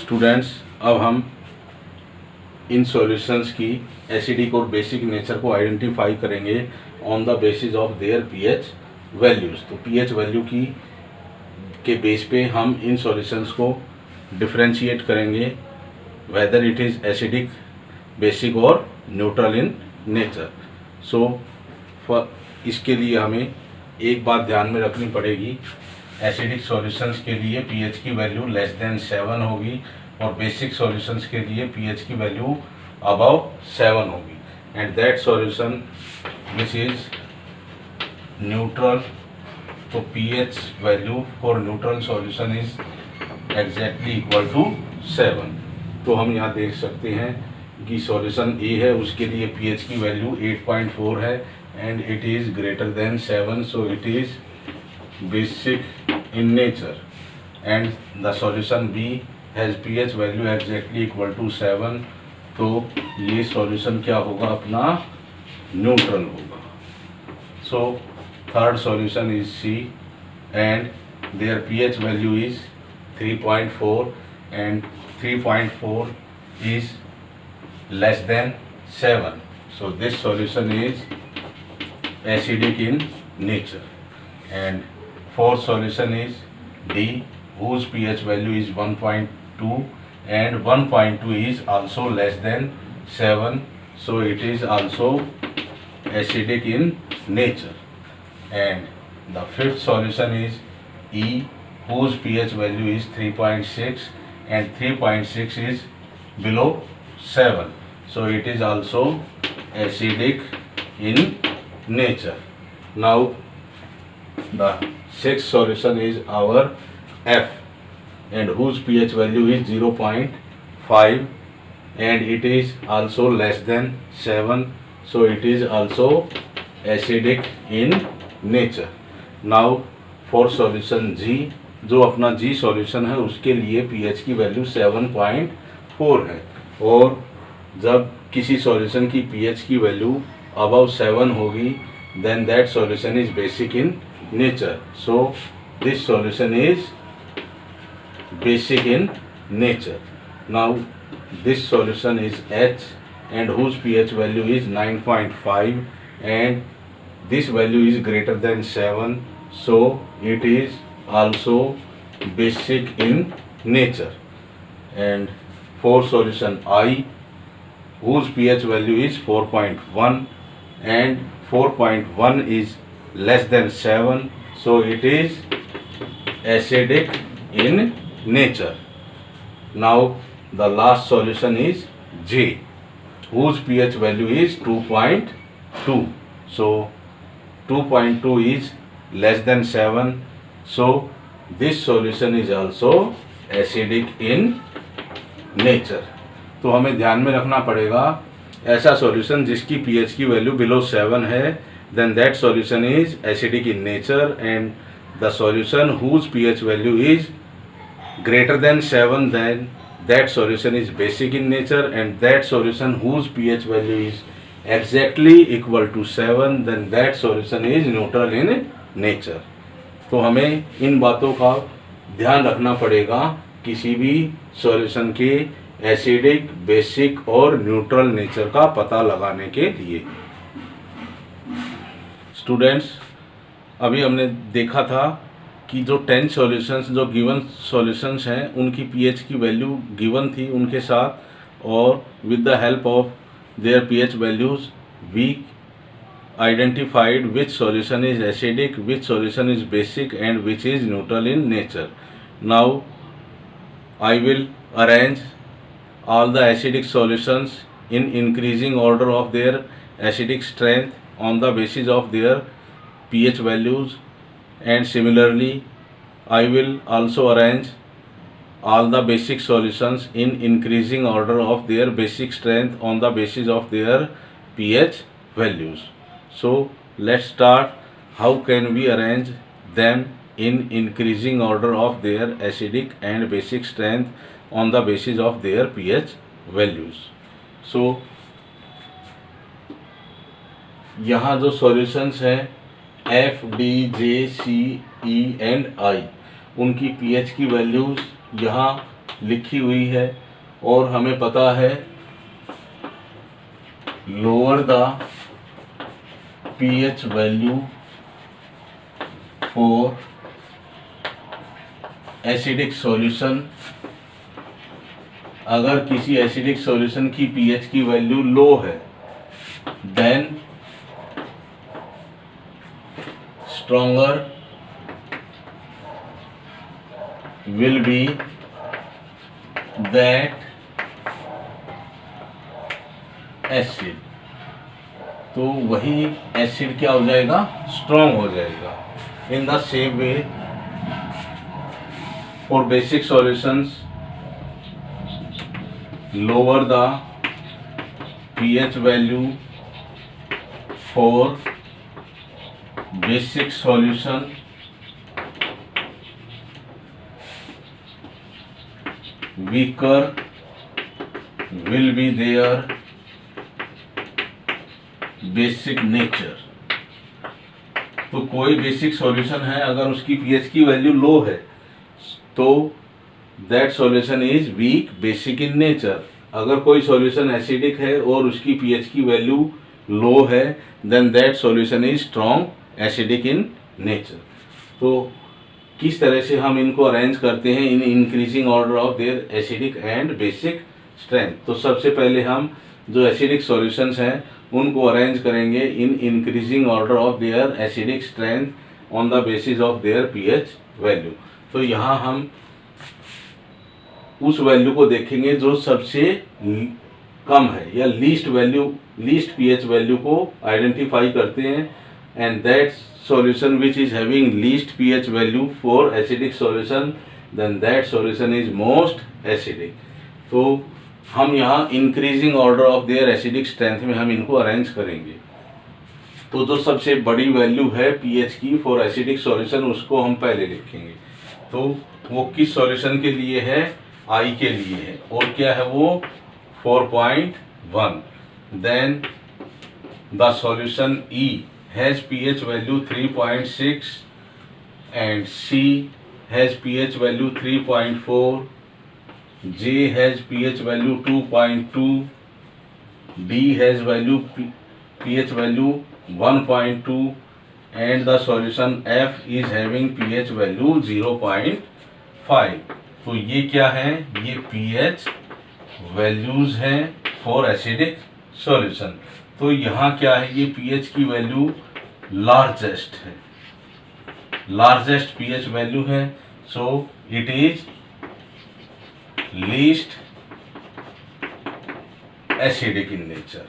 Students, अब हम इन solutions की एसिडिक और बेसिक नेचर को आइडेंटिफाई करेंगे on the basis of their pH values. तो पीएच वैल्यू के बेस पे हम इन सॉल्यूशंस को डिफरेंशिएट करेंगे whether it is acidic, basic और न्यूट्रल इन नेचर। सो इसके लिए हमें एक बात ध्यान में रखनी पड़ेगी, एसिडिक सॉल्यूशंस के लिए पीएच की वैल्यू लेस देन 7 होगी और बेसिक सॉल्यूशंस के लिए पीएच की वैल्यू अबव 7 होगी। And that solution which is neutral, तो pH value for neutral solution is exactly equal to 7। तो हम यहाँ देख सकते हैं कि सॉल्यूशन ए है, उसके लिए पीएच की वैल्यू 8.4 है and it is greater than 7, so it is basic in nature. And the solution B has pH value exactly equal to 7, तो ये सॉल्यूशन क्या होगा, अपना न्यूट्रल होगा। So third solution is C and their pH value is 3.4 and 3.4 is less than 7, so this solution is acidic in nature. And fourth solution is D, whose pH value is 1.2 and 1.2 is also less than 7, so it is also acidic in nature. And the fifth solution is E, whose pH value is 3.6 and 3.6 is below 7, so it is also acidic in nature. Now the sixth solution is our F, and whose pH value is 0.5 and it is also less than 7, so it is also acidic in nature. Now for solution G, जो अपना G solution है उसके लिए pH की value 7.4 है, और जब किसी सॉल्यूशन की pH की वैल्यू अबव 7 होगी then that solution is basic in nature. So this solution is basic in nature. Now this solution is H and whose pH value is 9.5 and this value is greater than 7, so it is also basic in nature. And for solution I, whose pH value is 4.1 and 4.1 is less than 7, so it is acidic in nature. Now the last solution is J, whose pH value is 2.2, so 2.2 is less than 7, so this solution is also acidic in nature. तो हमें ध्यान में रखना पड़ेगा, ऐसा solution जिसकी pH की value below 7 है, then that solution is acidic in nature, and the solution whose pH value is greater than 7, then that solution is basic in nature, and that solution whose pH value is exactly equal to 7, then that solution is neutral in nature. तो हमें इन बातों का ध्यान रखना पड़ेगा किसी भी solution के एसिडिक, बेसिक और न्यूट्रल नेचर का पता लगाने के लिए। स्टूडेंट्स, अभी हमने देखा था कि जो 10 सॉल्यूशंस जो गिवन सॉल्यूशंस हैं उनकी पीएच की वैल्यू गिवन थी उनके साथ, और with the help of their pH values we identified which solution is acidic, which solution is basic and which is neutral in nature. Now I will arrange all the acidic solutions in increasing order of their acidic strength on the basis of their pH values, and similarly I will also arrange all the basic solutions in increasing order of their basic strength on the basis of their pH values. So let's start how can we arrange them in increasing order of their acidic and basic strength on the basis of their pH values. So यहाँ जो solutions हैं F, D, J, C, E and I, उनकी pH की वैल्यूज यहाँ लिखी हुई है और हमें पता है lower the pH value for acidic solution, अगर किसी एसिडिक सॉल्यूशन की pH की वैल्यू लो है then stronger will be that acid, तो वही एसिड क्या हो जाएगा, स्ट्रॉन्ग हो जाएगा. In the same way for basic solutions lower the pH value for basic solution weaker will be their basic nature. तो कोई बेसिक सॉल्यूशन है अगर उसकी pH की वैल्यू लो है तो that solution is weak basic in nature. अगर कोई सॉल्यूशन एसिडिक है और उसकी pH की वैल्यू लो है then that solution is strong acidic in nature. तो किस तरह से हम इनको अरेंज करते हैं in increasing order of their acidic and basic strength. तो सबसे पहले हम जो एसिडिक सॉल्यूशंस हैं उनको अरेंज करेंगे इन increasing order of their acidic strength on the basis of their pH value. तो यहाँ हम उस वैल्यू को देखेंगे जो सबसे कम है या लीस्ट pH वैल्यू को आइडेंटिफाई करते हैं and that solution which is having least pH value for acidic solution then that solution is most acidic. तो हम यहाँ increasing order of their acidic strength में हम इनको अरेंज करेंगे. तो जो सबसे बड़ी वैल्यू है pH की फॉर एसिडिक सॉल्यूशन उसको हम पहले लिखेंगे. तो वो किस सॉल्यूशन के लिए है, I के लिए है और क्या है वो 4.1. Then the solution E has pH value 3.6 and C has pH value 3.4, J has pH value 2.2, D has value pH value 1.2 and the solution F is having pH value 0.5. तो ये क्या है, ये pH वैल्यूज हैं for acidic solution. तो यहाँ क्या है, ये pH की वैल्यू लार्जेस्ट है, लार्जेस्ट pH वैल्यू है. So it is least acidic in nature.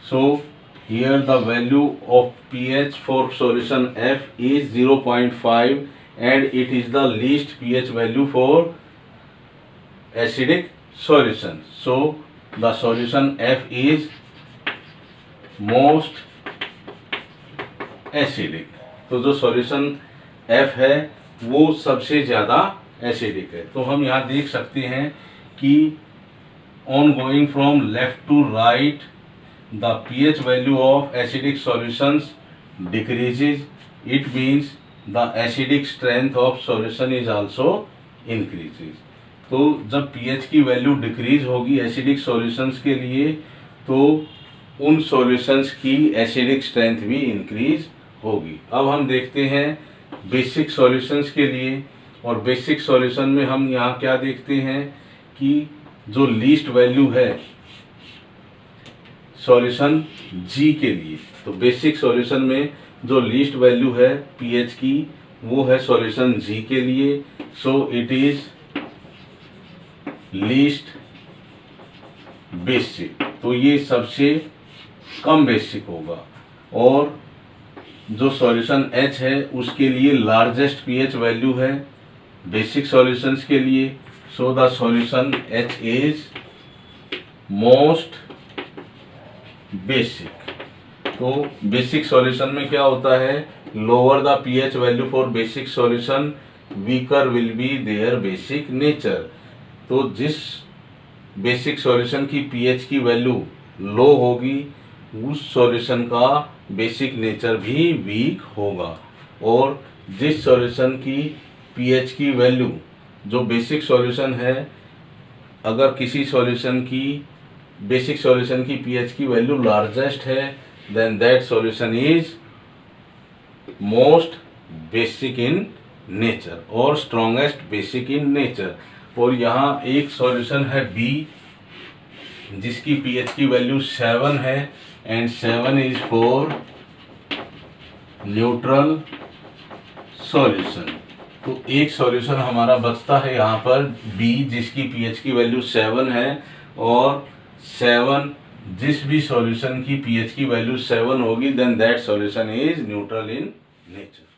So here the value of pH for solution F is 0.5 and it is the least pH value for acidic solution. So the solution F is most acidic. तो जो solution F है वो सबसे ज़्यादा acidic है. तो हम यहाँ देख सकते हैं कि on going from left to right the pH value of acidic solutions decreases. It means the acidic strength of solution is also increases. तो जब pH की वैल्यू डिक्रीज होगी एसिडिक सॉल्यूशंस के लिए तो उन सॉल्यूशंस की एसिडिक स्ट्रेंथ भी इंक्रीज होगी. अब हम देखते हैं बेसिक सॉल्यूशंस के लिए. और बेसिक सॉल्यूशन में हम यहाँ क्या देखते हैं कि जो लीस्ट वैल्यू है सॉल्यूशन G के लिए, तो बेसिक सॉल्यूशन में जो लीस्ट वैल्यू है pH की वो है सॉल्यूशन G के लिए. सो इट इज लीस्ट बेसिक. तो ये सबसे कम बेसिक होगा. और जो सॉल्यूशन H है उसके लिए लार्जेस्ट pH वैल्यू है बेसिक सॉल्यूशंस के लिए. So the solution H is most basic. तो बेसिक सॉल्यूशन में क्या होता है, lower the pH value for basic solution weaker will be their basic nature. तो जिस बेसिक सॉल्यूशन की पीएच की वैल्यू लो होगी उस सॉल्यूशन का बेसिक नेचर भी वीक होगा। और जिस सॉल्यूशन की पीएच की वैल्यू, जो बेसिक सॉल्यूशन है, अगर किसी सॉल्यूशन की बेसिक सॉल्यूशन की पीएच की वैल्यू लार्जेस्ट है then that solution is most basic in nature और स्ट्रॉन्गेस्ट बेसिक इन नेचर। और यहाँ एक सॉल्यूशन है बी जिसकी पीएच की वैल्यू 7 है and 7 is for neutral solution. तो एक सॉल्यूशन हमारा बचता है यहाँ पर बी जिसकी पीएच की वैल्यू 7 है और 7 जिस भी सॉल्यूशन की पीएच की वैल्यू 7 होगी then that solution is neutral in nature.